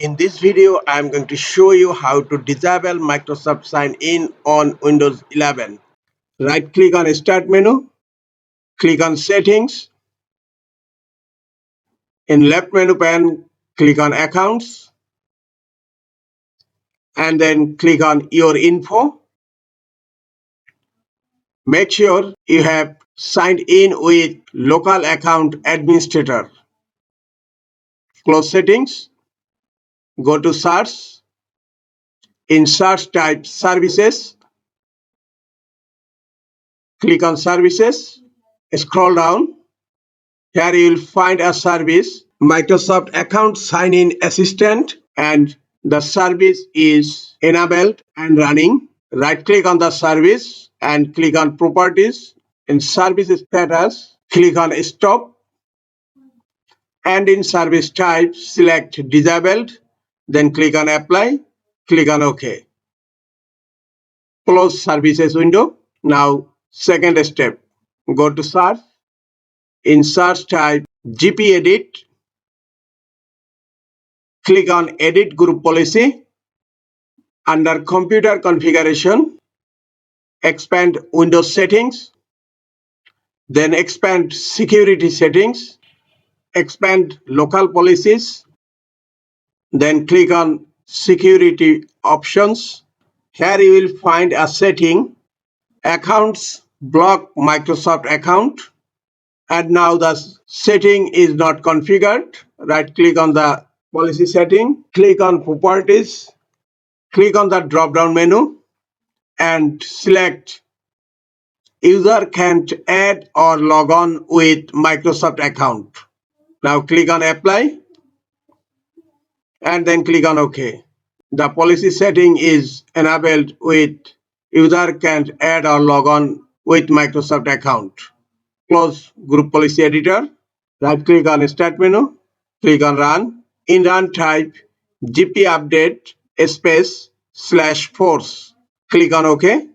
In this video, I am going to show you how to disable Microsoft Sign In on Windows 11. Right click on Start menu, click on Settings. In left menu pane, click on Accounts and then click on Your Info. Make sure you have signed in with Local Account Administrator. Close Settings, go to Search. In Search type Services, click on Services, scroll down. Here you will find a service, Microsoft Account Sign-in Assistant, and the service is enabled and running. Right click on the service and click on Properties. In Service Status, click on Stop, and in Service Type, select Disabled, then click on Apply, click on OK. Close Services window. Now, second step, go to Search. In Search type GPEdit, click on Edit Group Policy. Under Computer Configuration, expand Windows Settings, then expand Security Settings, expand Local Policies, then click on Security Options. Here you will find a setting, Accounts Block Microsoft Account, and now the setting is not configured. Right click on the policy setting, click on Properties, click on the drop down menu and select User can't add or log on with Microsoft account. Now click on Apply and then click on OK. The policy setting is enabled with User can't add or log on with Microsoft account. Close Group Policy Editor. Right click on Start menu. Click on Run. In Run type GP update /force. Click on OK.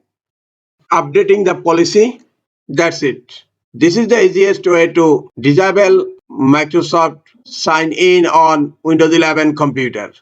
Updating the policy. That's it. This is the easiest way to disable Microsoft Sign In on Windows 11 computer.